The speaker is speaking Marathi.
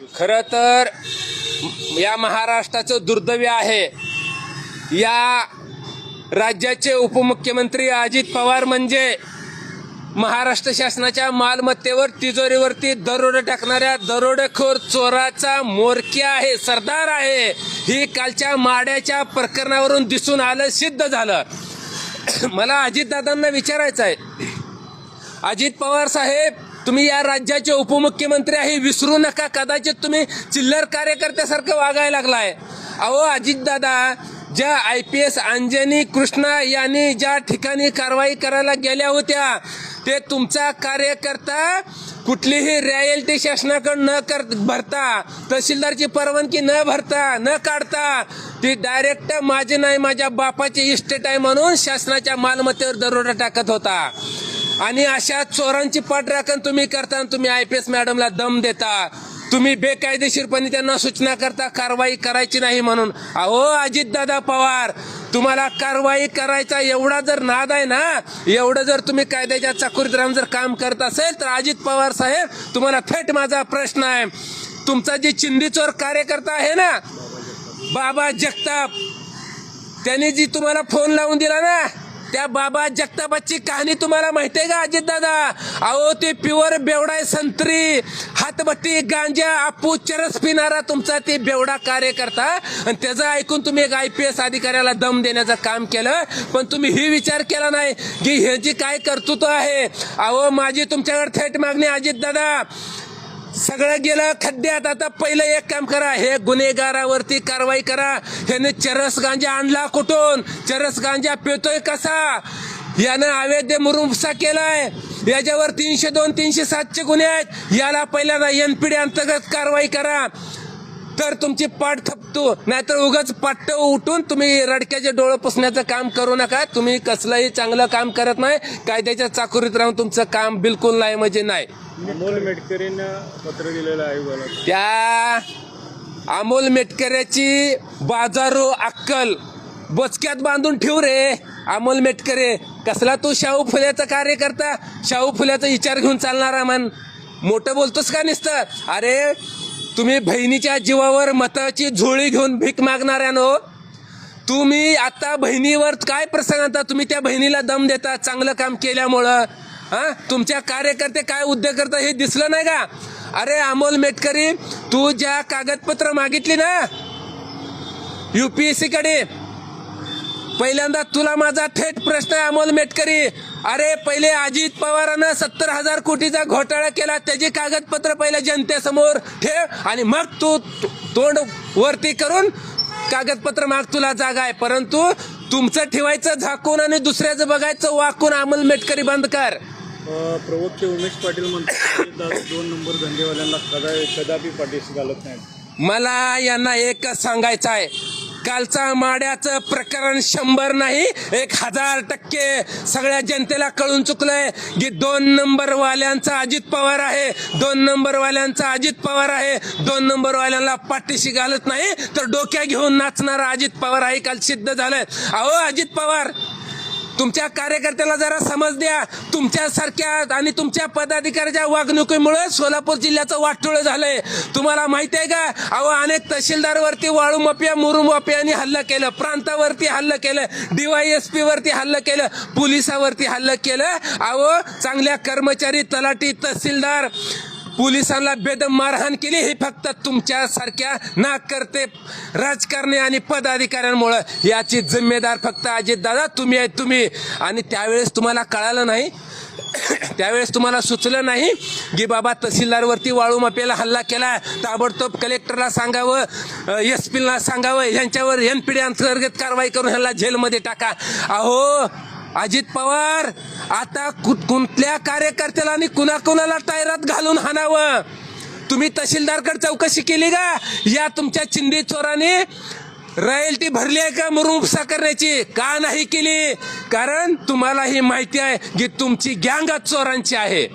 खरं तर या महाराष्ट्राचं दुर्दैव आहे, या राज्याचे उपमुख्यमंत्री अजित पवार म्हणजे महाराष्ट्र शासनाच्या मालमत्तेवर तिजोरीवरती दरोडे टाकणाऱ्या दरोडेखोर चोराचा म्होरक्या आहे, सरदार आहे. ही कालच्या माड्याच्या प्रकरणावरून दिसून आलं, सिद्ध झालं. मला अजितदादांना विचारायचं आहे, अजित पवार साहेब तुम्ही या राज्याचे उपमुख्यमंत्री आहे, विसरू नका. कदाचित तुम्ही चिल्लर कार्यकर्त्यासारखं वागायला लागलाय. अहो अजितदादा, ज्या IPS अंजनी कृष्णा यांनी ज्या ठिकाणी कारवाई करायला गेल्या होत्या, ते तुमचा कार्यकर्ता कुठलीही रॉयल्टी शासनाकडे न भरता, तहसीलदारची परवानगी न भरता न काढता, ती डायरेक्ट माझे नाही माझ्या बापाची इस्टेट आहे म्हणून शासनाच्या मालमत्तेवर दरोडा टाकत होता. आणि अशा चोरांची पाठराखण तुम्ही करता, तुम्ही IPS मॅडमला दम देता, तुम्ही बेकायदेशीरपणे त्यांना सूचना करता कारवाई करायची नाही म्हणून. अहो अजितदादा पवार, तुम्हाला कारवाई करायचा एवढा जर नाद आहे ना, एवढं जर तुम्ही कायद्याच्या चाकुरीत राहून जर काम करत असेल, तर अजित पवार साहेब तुम्हाला थेट माझा प्रश्न आहे, तुमचा जे चिंदीचोर कार्यकर्ता आहे ना बाबा जगताप, त्यांनी जी तुम्हाला फोन लावून दिला ना, त्या बाबा जगतापाची कहाणी तुम्हाला माहिती आहे का अजितदादा? अहो ते प्युअर बेवडा संत्री, हातभट्टी गांजा आपू चरस पिणारा तुमचा ते बेवडा कार्यकर्ता, आणि त्याचं ऐकून तुम्ही एक IPS अधिकाऱ्याला दम देण्याचं काम केलं. पण तुम्ही ही विचार केला नाही की ह्याची काय कर्तृत्व आहे. अहो माझी तुमच्याकडे थेट मागणी अजितदादा, सगळं गेलं खड्ड्यात, आता पहिलं एक काम करा, हे गुन्हेगारावरती कारवाई करा. ह्याने चरस गांजा आणला कुठून, चरस गांजा पितोय कसा, यानं अवैध मुरुमसा केलाय, याच्यावर 302 307 गुन्हे आहेत, याला पहिल्यांदा NPD अंतर्गत कारवाई करा, तर तुमची पाठ थपतो. नाहीतर उगाच पाट्ट उठून तुम्ही रडक्याचे डोळे पुसण्याचं काम करू नका. तुम्ही कसलंही चांगलं काम करत नाही, कायद्याच्या चाकुरीत राहून तुमचं काम बिलकुल नाही म्हणजे नाही. अमोल मेटकरींना पत्र दिलेलं आयोगाला, त्या अमोल मेटकऱ्याची बाजारो अक्कल बोचक्यात बांधून ठेव रे. अमोल मेटकरे कसला तू शाहू फुल्याचा कार्यकर्ता, शाहू फुल्याचा विचार घेऊन चालणारा मन, मोठं बोलतोस का नुसतं? अरे तुम्ही बहिणीच्या जीवावर मताची झोळी घेऊन भीक मागणाऱ्यानो, तुम्ही आता बहिणीवर काय प्रसंग आणता, तुम्ही त्या बहिणीला दम देता चांगलं काम केल्यामुळं. तुमच्या कार्यकर्ते काय उद्योग करता हे दिसलं नाही का? अरे अमोल मेटकरी, तू ज्या कागदपत्र मागितली ना UPSC कडे, पहिल्यांदा तुला माझा थेट प्रश्न आहे अमोल मेटकरी. अरे पहिले अजित पवारांना 70,000 कोटीचा घोटाळा केला, त्याची कागदपत्र पहिले जनतेसमोर ठेव आणि मग तू तोंड वरती करून कागदपत्र माग, तुला जागा आहे. परंतु तुमचं ठेवायचं झाकून आणि दुसऱ्याचं बघायचं वाकून. अमोल मेटकरी बंद कर. प्रवक्ते उमेश पाटील म्हणतात 2 नंबर धंदेवाल्यांना कदापि पाठीशी घालत नाही. मला यांना एकच सांगायचं आहे, कालचा माड्याचं प्रकरण 100 नाही 1000% सगळ्या जनतेला कळून चुकलंय की 2 नंबर वाल्यांचा अजित पवार आहे, 2 नंबर वाल्यांचा अजित पवार आहे. 2 नंबर वाल्यांना पाठीशी घालत नाही तर डोक्या घेऊन नाचणारा अजित पवार आहे, काल सिद्ध झालंय. अहो अजित पवार, तुमच्या कार्यकर्त्याला जरा समज द्या. तुमच्यासारख्या आणि तुमच्या पदाधिकाऱ्याच्या वागणुकीमुळे सोलापूर जिल्ह्याचं वाटोळं झालंय. तुम्हाला माहिती आहे का? अहो अनेक तहसीलदारवरती वाळू माफिया मुरुम माफियांनी हल्ला केलं, प्रांतावरती हल्ला केलं, DYSP वरती हल्ला केलं, पोलिसावरती हल्ला केलं. अहो चांगल्या कर्मचारी, तलाठी, तहसीलदार, पोलिसांना बेदम मारहाण केली. हे फक्त तुमच्यासारख्या नाकर्ते राजकारणी आणि पदाधिकाऱ्यांमुळे. याची जिम्मेदार फक्त अजितदादा तुम्ही आहे, तुम्ही. आणि त्यावेळेस तुम्हाला कळालं नाही, त्यावेळेस तुम्हाला सुचलं नाही की बाबा तहसीलदारवरती वाळू माफियाला हल्ला केला, ताबडतोब कलेक्टरला सांगावं, SP ला सांगावं, यांच्यावर NPD अंतर्गत कारवाई करून ह्याला जेलमध्ये टाका. अहो अजित पवार, आता कुठल्या कार्यकर्त्याला आणि कुणाकुणाला टायरात घालून हाणावं? तुम्ही तहसीलदारकडे चौकशी केली का? या तुमच्या चिंदी चोराने रॉयल्टी भरली आहे का मुरुमसा करण्याची? का नाही केली? कारण तुम्हाला ही माहिती आहे की तुमची गँग चोरांची आहे.